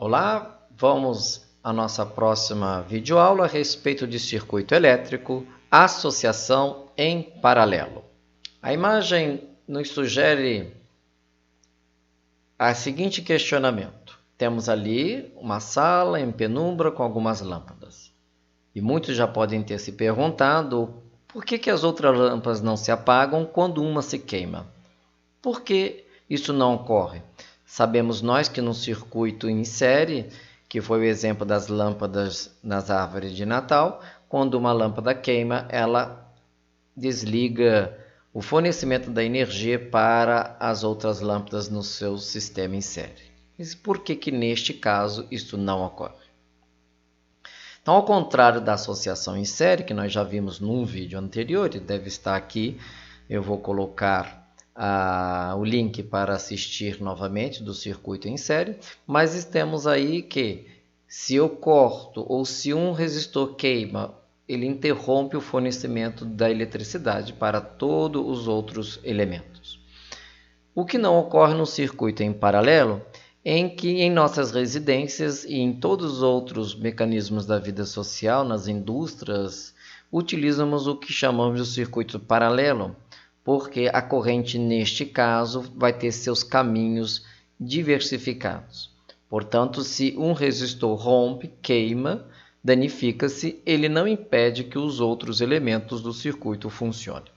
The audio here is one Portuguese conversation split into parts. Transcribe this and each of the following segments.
Olá, vamos à nossa próxima videoaula a respeito de circuito elétrico, associação em paralelo. A imagem nos sugere o seguinte questionamento. Temos ali uma sala em penumbra com algumas lâmpadas. E muitos já podem ter se perguntado por que as outras lâmpadas não se apagam quando uma se queima? Por que isso não ocorre? Sabemos nós que no circuito em série, que foi o exemplo das lâmpadas nas árvores de Natal, quando uma lâmpada queima, ela desliga o fornecimento da energia para as outras lâmpadas no seu sistema em série. Mas por que neste caso isso não ocorre? Então, ao contrário da associação em série, que nós já vimos num vídeo anterior, e deve estar aqui, eu vou colocar o link para assistir novamente do circuito em série, mas temos aí que se eu corto ou se um resistor queima, ele interrompe o fornecimento da eletricidade para todos os outros elementos. O que não ocorre no circuito em paralelo, em que em nossas residências e em todos os outros mecanismos da vida social, nas indústrias, utilizamos o que chamamos de circuito paralelo, porque a corrente, neste caso, vai ter seus caminhos diversificados. Portanto, se um resistor rompe, queima, danifica-se, ele não impede que os outros elementos do circuito funcionem.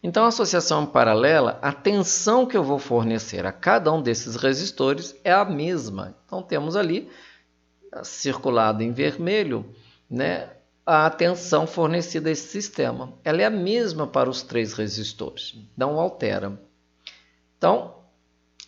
Então, a associação paralela, a tensão que eu vou fornecer a cada um desses resistores é a mesma. Então, temos ali, circulado em vermelho, a tensão fornecida a esse sistema. Ela é a mesma para os três resistores, não altera. Então,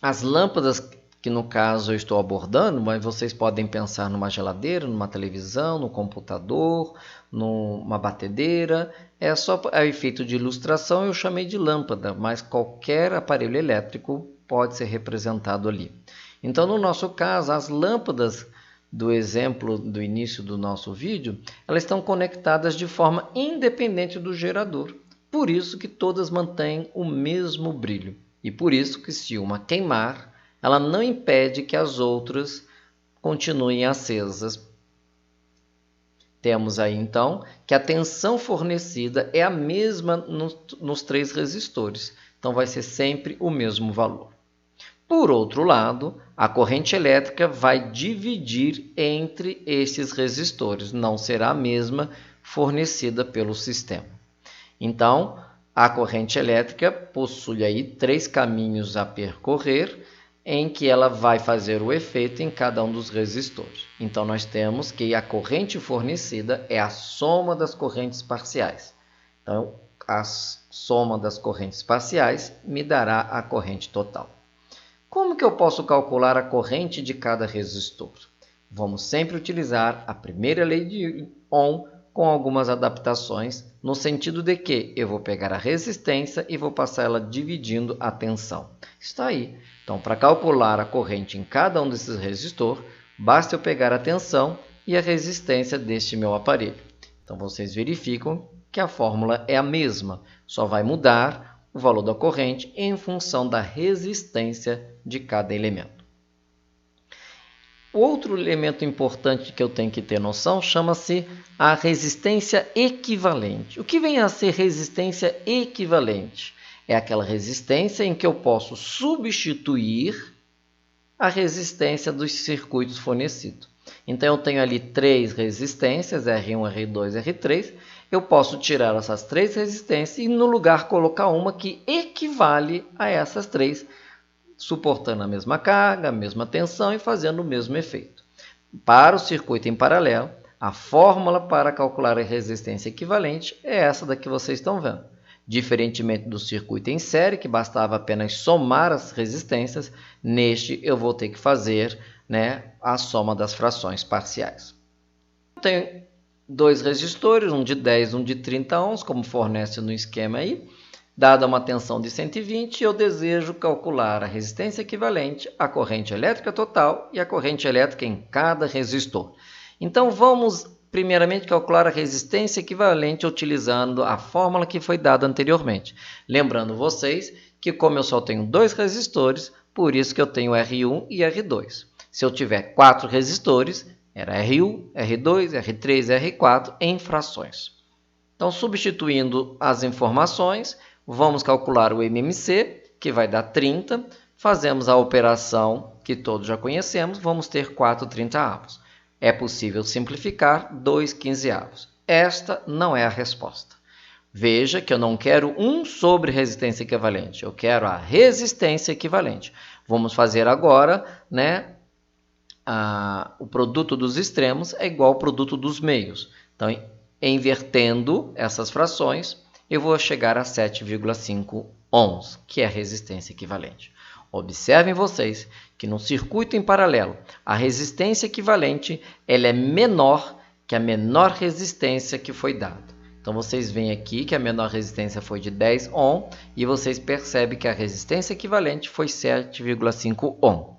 as lâmpadas que no caso eu estou abordando, mas vocês podem pensar numa geladeira, numa televisão, no computador, numa batedeira. É só a efeito de ilustração, eu chamei de lâmpada, mas qualquer aparelho elétrico pode ser representado ali. Então, no nosso caso, as lâmpadas do exemplo do início do nosso vídeo, elas estão conectadas de forma independente do gerador. Por isso que todas mantêm o mesmo brilho. E por isso que se uma queimar, ela não impede que as outras continuem acesas. Temos aí então que a tensão fornecida é a mesma nos três resistores. Então vai ser sempre o mesmo valor. Por outro lado, a corrente elétrica vai dividir entre esses resistores, não será a mesma fornecida pelo sistema. Então, a corrente elétrica possui aí três caminhos a percorrer, em que ela vai fazer o efeito em cada um dos resistores. Então, nós temos que a corrente fornecida é a soma das correntes parciais. Então, a soma das correntes parciais me dará a corrente total. Como que eu posso calcular a corrente de cada resistor? Vamos sempre utilizar a primeira lei de Ohm com algumas adaptações, no sentido de que eu vou pegar a resistência e vou passar ela dividindo a tensão. Está aí. Então, para calcular a corrente em cada um desses resistores, basta eu pegar a tensão e a resistência deste meu aparelho. Então, vocês verificam que a fórmula é a mesma, só vai mudar o valor da corrente em função da resistência de cada elemento. O outro elemento importante que eu tenho que ter noção chama-se a resistência equivalente. O que vem a ser resistência equivalente? É aquela resistência em que eu posso substituir a resistência dos circuitos fornecidos. Então, eu tenho ali três resistências, R1, R2, R3. Eu posso tirar essas três resistências e no lugar colocar uma que equivale a essas três, suportando a mesma carga, a mesma tensão e fazendo o mesmo efeito. Para o circuito em paralelo, a fórmula para calcular a resistência equivalente é essa daqui que vocês estão vendo. Diferentemente do circuito em série, que bastava apenas somar as resistências, neste eu vou ter que fazer a soma das frações parciais. Eu tenho dois resistores, um de 10 e um de 30 ohms, como fornece no esquema aí. Dada uma tensão de 120, eu desejo calcular a resistência equivalente, a corrente elétrica total e a corrente elétrica em cada resistor. Então, vamos primeiramente calcular a resistência equivalente utilizando a fórmula que foi dada anteriormente. Lembrando vocês que como eu só tenho dois resistores, por isso que eu tenho R1 e R2. Se eu tiver 4 resistores, era R1, R2, R3, R4 em frações. Então, substituindo as informações, vamos calcular o MMC, que vai dar 30. Fazemos a operação que todos já conhecemos, vamos ter 4/30. É possível simplificar 2/15. Esta não é a resposta. Veja que eu não quero 1 sobre resistência equivalente, eu quero a resistência equivalente. Vamos fazer agora, né, o produto dos extremos é igual ao produto dos meios. Então, invertendo essas frações, eu vou chegar a 7,5 ohms, que é a resistência equivalente. Observem vocês que no circuito em paralelo, a resistência equivalente ela é menor que a menor resistência que foi dada. Então, vocês veem aqui que a menor resistência foi de 10 ohm e vocês percebem que a resistência equivalente foi 7,5 ohm.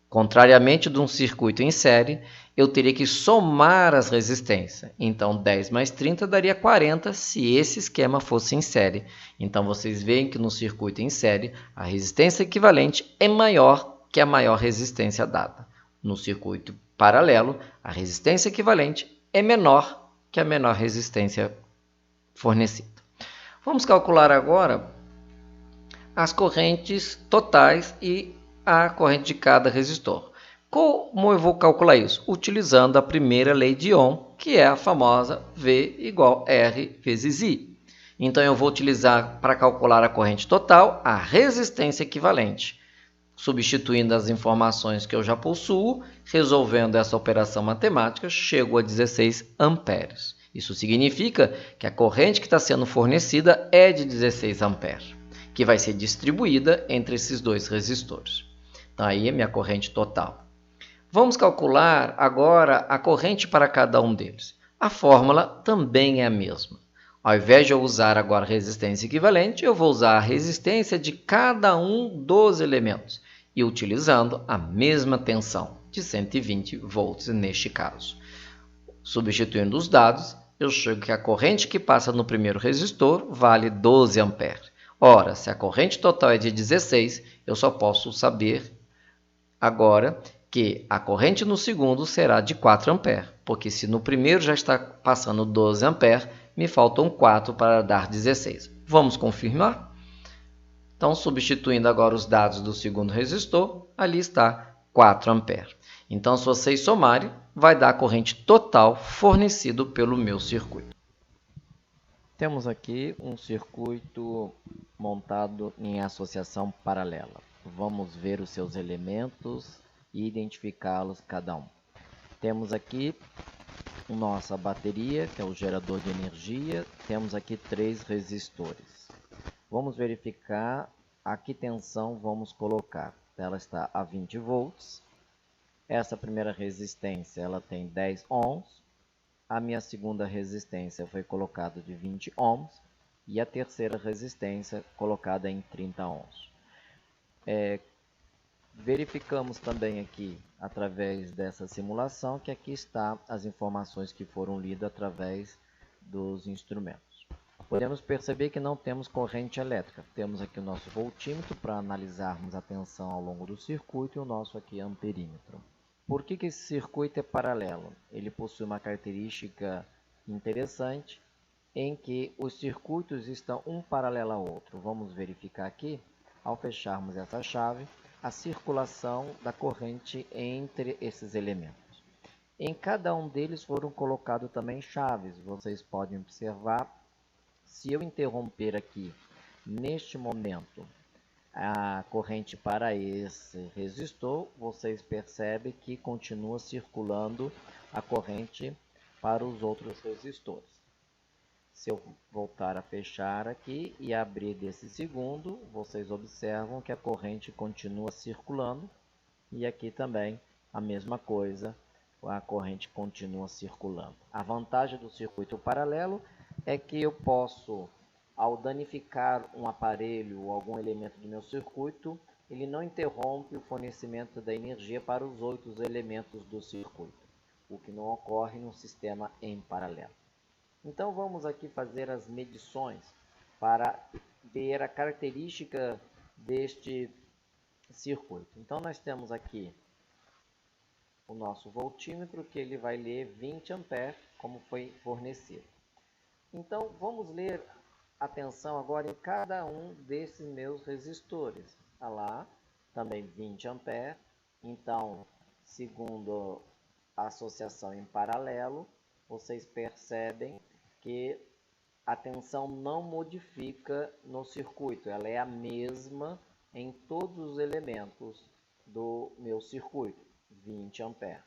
Contrariamente de um circuito em série, eu teria que somar as resistências. Então, 10 mais 30 daria 40 se esse esquema fosse em série. Então, vocês veem que no circuito em série, a resistência equivalente é maior que a maior resistência dada. No circuito paralelo, a resistência equivalente é menor que a menor resistência fornecida. Vamos calcular agora as correntes totais e a corrente de cada resistor. Como eu vou calcular isso? Utilizando a primeira lei de Ohm, que é a famosa V igual R vezes I. Então, eu vou utilizar para calcular a corrente total a resistência equivalente. Substituindo as informações que eu já possuo, resolvendo essa operação matemática, chego a 16 amperes. Isso significa que a corrente que está sendo fornecida é de 16 amperes, que vai ser distribuída entre esses dois resistores. Então, aí é minha corrente total. Vamos calcular agora a corrente para cada um deles. A fórmula também é a mesma. Ao invés de eu usar agora a resistência equivalente, eu vou usar a resistência de cada um dos elementos e utilizando a mesma tensão de 120 volts neste caso. Substituindo os dados, eu chego que a corrente que passa no primeiro resistor vale 12 amperes. Ora, se a corrente total é de 16, eu só posso saber agora que a corrente no segundo será de 4 amperes, porque se no primeiro já está passando 12 amperes, me faltam 4 para dar 16. Vamos confirmar? Então, substituindo agora os dados do segundo resistor, ali está 4 amperes. Então, se vocês somarem, vai dar a corrente total fornecido pelo meu circuito. Temos aqui um circuito montado em associação paralela. Vamos ver os seus elementos e identificá-los cada um. Temos aqui nossa bateria, que é o gerador de energia. Temos aqui 3 resistores. Vamos verificar a que tensão vamos colocar. Ela está a 20 volts. Essa primeira resistência ela tem 10 ohms. A minha segunda resistência foi colocada de 20 ohms. E a terceira resistência colocada em 30 ohms. Verificamos também aqui, através dessa simulação, que aqui está as informações que foram lidas através dos instrumentos. Podemos perceber que não temos corrente elétrica. Temos aqui o nosso voltímetro para analisarmos a tensão ao longo do circuito e o nosso aqui amperímetro. Por que esse circuito é paralelo? Ele possui uma característica interessante em que os circuitos estão um paralelo ao outro. Vamos verificar aqui, ao fecharmos essa chave, a circulação da corrente entre esses elementos. Em cada um deles foram colocados também chaves. Vocês podem observar, se eu interromper aqui, neste momento, a corrente para esse resistor, vocês percebem que continua circulando a corrente para os outros resistores. Se eu voltar a fechar aqui e abrir desse segundo, vocês observam que a corrente continua circulando. E aqui também a mesma coisa, a corrente continua circulando. A vantagem do circuito paralelo é que eu posso, ao danificar um aparelho ou algum elemento do meu circuito, ele não interrompe o fornecimento da energia para os outros elementos do circuito, o que não ocorre no sistema em paralelo. Então, vamos aqui fazer as medições para ver a característica deste circuito. Então, nós temos aqui o nosso voltímetro, que ele vai ler 20 amperes, como foi fornecido. Então, vamos ler atenção agora em cada um desses meus resistores. Olha lá, também 20 amperes. Então, segundo a associação em paralelo, vocês percebem que a tensão não modifica no circuito, ela é a mesma em todos os elementos do meu circuito, 20 amperes.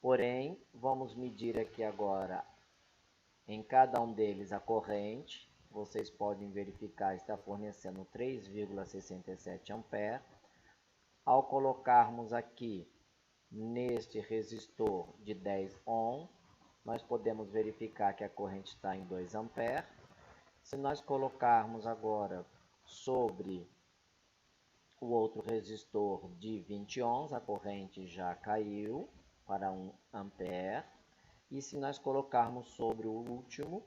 Porém, vamos medir aqui agora em cada um deles a corrente. Vocês podem verificar, está fornecendo 3,67 amperes. Ao colocarmos aqui neste resistor de 10 ohm, nós podemos verificar que a corrente está em 2 amperes. Se nós colocarmos agora sobre o outro resistor de 20 ohms, a corrente já caiu para 1 ampere. E se nós colocarmos sobre o último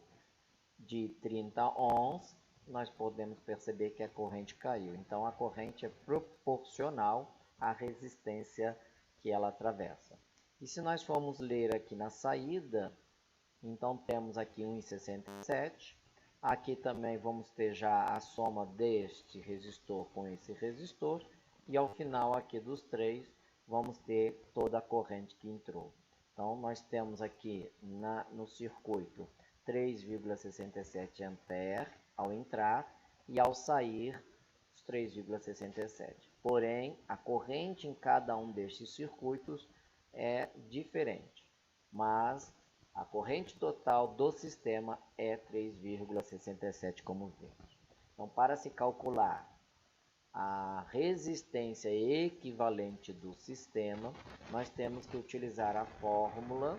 de 30 ohms, nós podemos perceber que a corrente caiu. Então, a corrente é proporcional à resistência que ela atravessa. E se nós formos ler aqui na saída, então temos aqui 1,67. Aqui também vamos ter já a soma deste resistor com esse resistor. E ao final aqui dos três, vamos ter toda a corrente que entrou. Então, nós temos aqui no circuito 3,67 amperes ao entrar e ao sair os 3,67. Porém, a corrente em cada um destes circuitos é diferente, mas a corrente total do sistema é 3,67, como vemos. Então, para se calcular a resistência equivalente do sistema, nós temos que utilizar a fórmula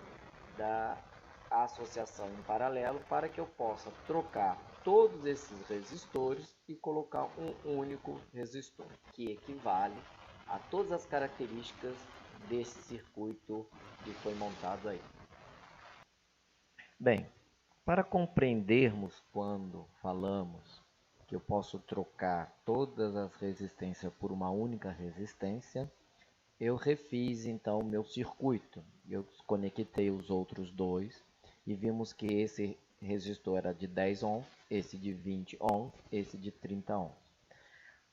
da associação em paralelo para que eu possa trocar todos esses resistores e colocar um único resistor, que equivale a todas as características desse circuito que foi montado aí. Bem, para compreendermos quando falamos que eu posso trocar todas as resistências por uma única resistência, eu refiz então o meu circuito. Eu desconectei os outros dois e vimos que esse resistor era de 10 ohms, esse de 20 ohms, esse de 30 ohms.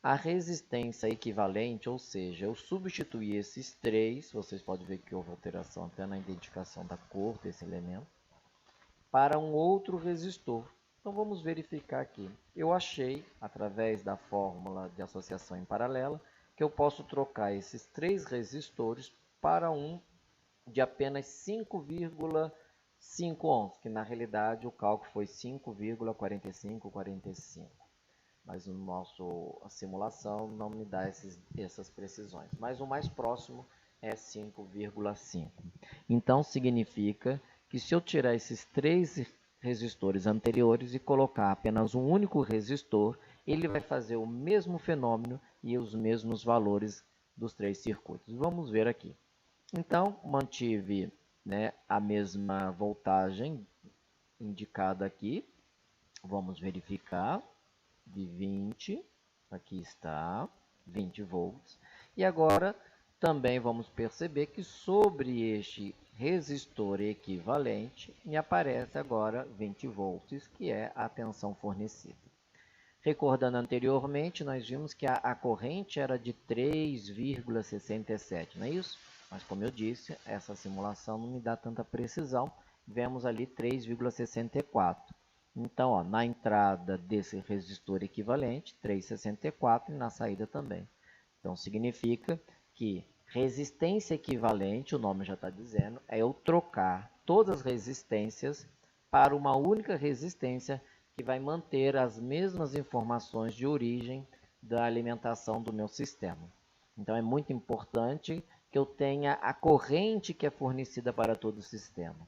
A resistência equivalente, ou seja, eu substituí esses três, vocês podem ver que houve alteração até na identificação da cor desse elemento, para um outro resistor. Então vamos verificar aqui. Eu achei, através da fórmula de associação em paralela, que eu posso trocar esses três resistores para um de apenas 5,5 ohms, que na realidade o cálculo foi 5,4545. Mas a simulação não me dá essas precisões. Mas o mais próximo é 5,5. Então significa que se eu tirar esses três resistores anteriores e colocar apenas um único resistor, ele vai fazer o mesmo fenômeno e os mesmos valores dos três circuitos. Vamos ver aqui. Então, mantive, né, a mesma voltagem indicada aqui. Vamos verificar. De 20, aqui está, 20 volts. E agora também vamos perceber que sobre este resistor equivalente me aparece agora 20 volts, que é a tensão fornecida. Recordando anteriormente, nós vimos que a corrente era de 3,67, não é isso? Mas como eu disse, essa simulação não me dá tanta precisão. Vemos ali 3,64. Então, ó, na entrada desse resistor equivalente, 3,64 e na saída também. Então, significa que resistência equivalente, o nome já está dizendo, é eu trocar todas as resistências para uma única resistência que vai manter as mesmas informações de origem da alimentação do meu sistema. Então, é muito importante que eu tenha a corrente que é fornecida para todo o sistema.